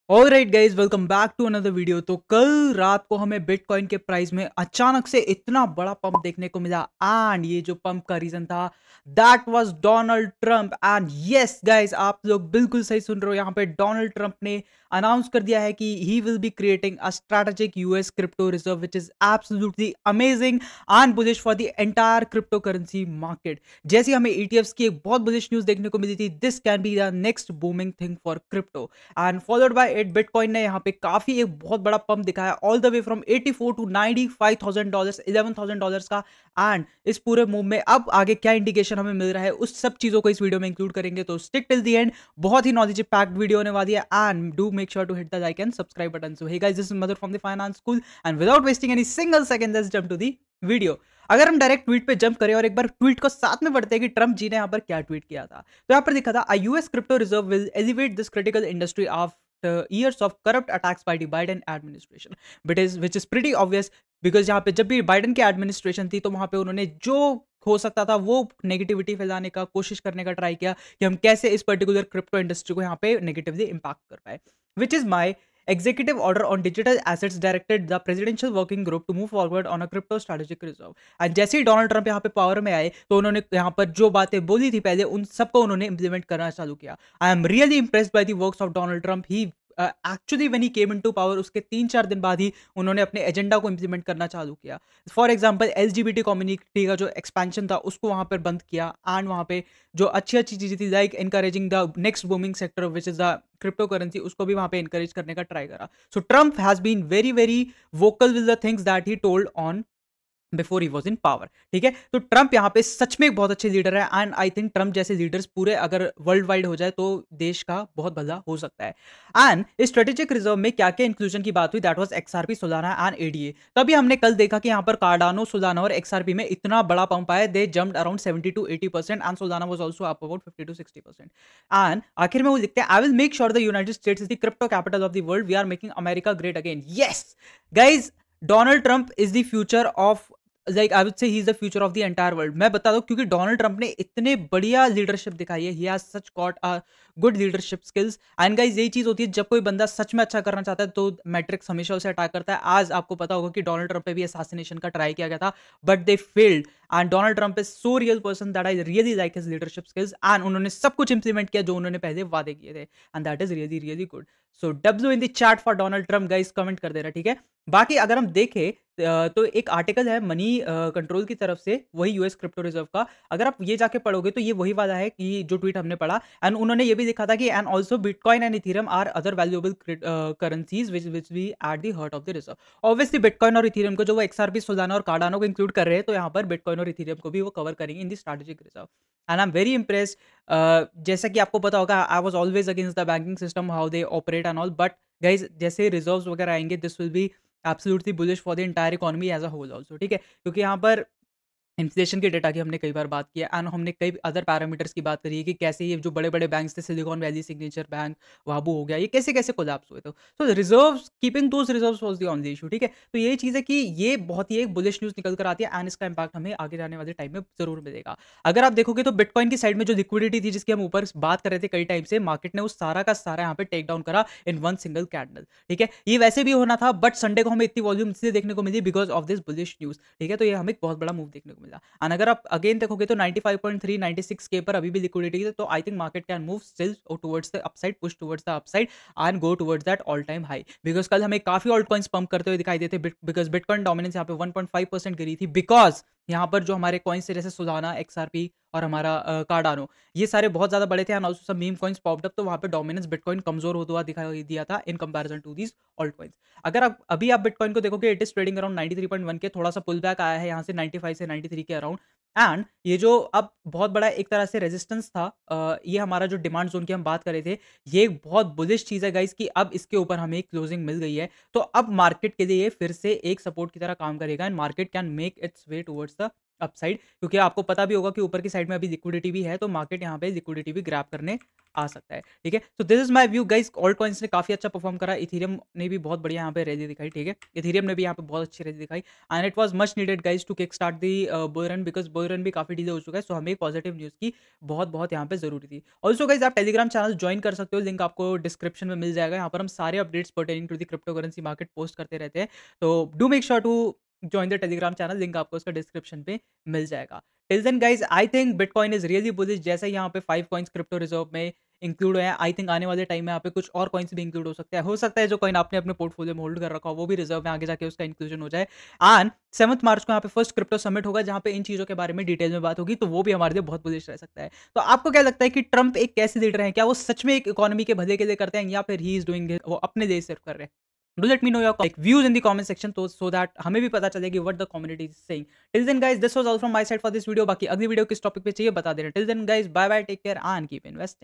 Alright guys, welcome back to another video. तो कल रात को हमें बिटकॉइन के प्राइस में अचानक से इतना बड़ा पंप देखने को मिला एंड ये जो पंप का रीजन था that was Donald Trump. And yes guys, आप लोग बिल्कुल सही सुन रहे हो। यहाँ पे डोनाल्ड ट्रंप ने अनाउंस कर दिया है कि he will be creating a strategic US crypto reserve which is absolutely amazing and bullish for the entire crypto currency market. जैसे हमें ईटीएफ्स की एक बहुत बुलिश न्यूज देखने को मिली थी, this can be the next booming thing for crypto. And followed by it bitcoin ने यहाँ पे काफी एक बहुत बड़ा पंप दिखाया all the way from 84 to $95,000, $11,000 का। एंड इस पूरे मूव में अब आगे क्या इंडिकेशन हमें मिल रहा है, उस सब चीजों को इस वीडियो में इंक्लूड करेंगे। तो स्टिक टिल द एंड, बहुत ही नॉलेज पैक्ड वीडियो होने वाली है। And do make sure to hit the like and subscribe button. So hey guys, this is mother from the finance school and without wasting any single second let's jump to the video. अगर हम direct tweet पे jump करें और एक बार tweet को साथ में पढ़ते हैं कि ट्रंप जी ने यहाँ पर क्या ट्वीट किया था, तो यहाँ पर लिखा था a US crypto reserve will elevate this critical industry of years of corrupt attacks by the Biden administration, which is pretty obvious because यहाँ पे जब भी बाइडन की एडमिनिस्ट्रेशन थी तो वहां पे उन्होंने जो हो सकता था वो नेगेटिविटी फैलाने का कोशिश करने का ट्राई किया कि हम कैसे इस पर्टिकुलर क्रिप्टो इंडस्ट्री को यहाँ पे नेगेटिवली इम्पैक्ट कर पाए। Which is my executive order on digital assets directed the presidential working group to move forward on a crypto strategic reserve। And जैसे ही डोनाल्ड ट्रंप यहाँ पे पावर में आए तो उन्होंने यहाँ पर जो बातें बोली थी पहले उन सबको उन्होंने इंप्लीमेंट करना चालू किया। I am really impressed by the works of Donald Trump. He actually when he came into power उसके 3-4 दिन बाद ही उन्होंने अपने एजेंडा को इंप्लीमेंट करना चालू किया। फॉर एग्जाम्पल एलजीबीटी कम्युनिटी का जो एक्सपेंशन था उसको वहां पर बंद किया एंड वहां पे जो अच्छी अच्छी चीजें थी like encouraging the next booming sector which is the crypto currency, उसको भी वहां पे इनकरेज करने का ट्राई करा। So Trump has been very very vocal with the things that he told on before he was in power. ठीक है, तो ट्रंप यहाँ पे सच में एक बहुत अच्छे लीडर है एंड आई थिंक ट्रंप जैसे लीडर्स पूरे अगर वर्ल्ड वाइड हो जाए तो देश का बहुत भला हो सकता है। एंड इस स्ट्रेटेजिक रिजर्व में क्या क्या इंक्लूजन की बात हुई, that was XRP, Solana and ADA. तभी हमने कल देखा कि यहाँ पर कार्डानो, सोलाना और एक्सआरपी में इतना बड़ा पंप आया, they jumped around 70 to 80% and Solana was also up about 50 to 60%। And आखिर में वो लिखते हैं, I will make sure the United States is the crypto capital of the world, we are making America great again. Yes guys, Donald Trump is the future of, like I would say he is the future of the entire world. मैं बता दूं क्योंकि Donald Trump ने इतने बढ़िया leadership दिखाई है, he has such got a good leadership skills. And guys, यही चीज होती है जब कोई बंदा सच में अच्छा करना चाहता है तो मैट्रिक्स हमेशा उसे अटैक करता है। आज आपको पता होगा कि डोनाल्ड ट्रंप पे भी असैसिनेशन का ट्राई किया गया था but they failed. And Donald Trump is so real person that I really like his leadership skills and उन्होंने सब कुछ इंप्लीमेंट किया जो उन्होंने पहले वादे किए थे and that is really really good. So W in the chat for Donald Trump guys, comment कर देना। ठीक है, बाकी अगर हम देखें तो एक आर्टिकल है मनी कंट्रोल की तरफ से, वही यूएस क्रिप्टो रिजर्व का। अगर आप ये जाके पढ़ोगे तो ये वही वाला है कि जो ट्वीट हमने पढ़ा। एंड उन्होंने ये भी लिखा था कि and also bitcoin and ethereum are other valuable currencies which be at the heart of the reserve. Obviously bitcoin और इथेरियम को जो वो एक्सआरपी, सोलाना और कार्डानो को इंक्लूड कर रहे हैं, तो यहाँ पर बिटकॉइन और इथेरियम को भी वो कवर करेंगे in the strategic reserve. And I am very impressed. जैसा कि आपको पता होगा, I was always against the banking system, how they operate and all, but guys जैसे रिजर्व्स वगैरह आएंगे this will be absolutely bullish for the entire economy as a whole also. ठीक है, क्योंकि यहाँ पर इन्फ्लेशन के डेटा की हमने कई बार बात की है एंड हमने कई अदर पैरामीटर्स की बात करी है कि कैसे ये जो बड़े बड़े बैंक्स थे, सिलिकॉन वैली, सिग्नेचर बैंक, वाबू हो गया, ये कैसे कैसे कोलैप्स हुए थे। तो reserves, keeping those reserves was the only issue. ठीक है, तो यही चीज़ है कि ये बहुत ही एक बुलिश न्यूज़ निकल कर आती है एंड इसका इंपैक्ट हमें आगे जाने वाले टाइम में जरूर मिलेगा। अगर आप देखोगे तो बिटकॉइन की साइड में जो लिक्विडिटी थी जिसकी हम ऊपर बात कर रहे थे कई टाइम से, मार्केट ने उस सारा का सारा यहाँ पे टेक डाउन करा इन वन सिंगल कैंडल। ठीक है, ये वैसे भी होना था बट संडे को हमें इतनी वॉल्यूम इसलिए देखने को मिली because of this bullish news. ठीक है, तो ये हमें एक बहुत बड़ा मूव देखने को मिला। एंड अगर आप अगेन देखोगे तो 95.3 96 के पर अभी भी लिक्विडिटी है, तो I think market can move still towards the upside, push towards the upside and go towards that all time high. Because कल हमें काफी ऑल्ट कॉइन्स पंप करते हुए दिखाई देते, बिकॉज बिटकॉइन डोमिनेंस यहाँ पे 1.5% गिरी थी बिकॉज यहाँ पर जो हमारे कॉइन्स थे जैसे सोलाना, एक्सआरपी और हमारा कार्डानो, ये सारे बहुत ज्यादा बड़े थे एंड आल्सो सब मीम कॉइन्स पॉप्ड अप, तो वहां पे डोमिनेंस बिटकॉइन कमजोर होता हुआ दिखाई दिया था in comparison to these altcoins. अगर आप अभी आप बिटकॉइन को देखोगे, इट इज ट्रेडिंग अराउंड 93.1 के, थोड़ा सा पुल बैक आया है यहाँ से 95 से 93 के अराउंड। एंड ये जो अब बहुत बड़ा एक तरह से रेजिस्टेंस था, ये हमारा जो डिमांड जोन की हम बात कर रहे थे, ये एक बहुत बुलिश चीज है गाइस कि अब इसके ऊपर हमें क्लोजिंग मिल गई है, तो अब मार्केट के लिए ये फिर से एक सपोर्ट की तरह काम करेगा and market can make it's way towards the upside, क्योंकि आपको पता भी होगा कि ऊपर की साइड में अभी लिक्विडिटी भी है, तो मार्केट यहाँ पे लिक्विडिटी भी ग्रैब करने आ सकता है, ठीक है? So this is my view guys. Alt coins ने काफ़ी अच्छा परफॉर्म करा, इथेरियम ने भी बहुत बढ़िया यहाँ पे रैली दिखाई, ठीक है? इथेरियम ने भी यहाँ पे बहुत अच्छी रैली दिखाई and it was much needed guys to kick start the bull run, because bull run भी काफ़ी डिले हो चुका है, सो हमें पॉजिटिव न्यूज़ की बहुत-बहुत यहाँ पे ज़रूरी थी। ऑल्सो गाइस आप टेलीग्राम चैनल जॉइन कर सकते हो, लिंक आपको डिस्क्रिप्शन में मिल जाएगा। यहाँ पर हम सारे updates pertaining to the crypto currency market post करते रहते हैं, तो do make sure to join the Telegram channel, link आपको उसका डिस्क्रिप्शन पे मिल जाएगा। Till then guys I think bitcoin is really bullish. जैसे यहाँ पे 5 कॉइन्स क्रिप्टो रिजर्व में इंक्लूड है, आई थिंक आने वाले टाइम में यहाँ पे कुछ और कॉइन्स भी इंक्लूड हो सकते हैं। हो सकता है जो कॉइन आपने अपने पोर्टफोलियो में होल्ड कर रखा हो वो भी रिजर्व में आगे जाके उसका इंक्लूजन हो जाए। एंड 7 मार्च को यहाँ पे फर्स्ट क्रिप्टो समिट होगा, जहाँ पे इन चीजों के बारे में डिटेल में बात होगी, तो वो भी हमारे लिए बहुत बुलिश रह सकता है। तो आपको क्या लगता है कि ट्रम्प एक कैसे लीडर है? क्या वो सच में एक इकोनॉमी के भले के लिए करते हैं, या फिर ही इज डूइंग वो अपने लिए सिर्फ कर रहे हैं? Do let me know your like views in the comment section, तो so that हमें भी पता चले कि what the community is saying. Till then guys, this was all from my side for this video. बाकी अगली वीडियो किस topic पे चाहिए बता देना. Till then guys, bye bye, take care and keep investing.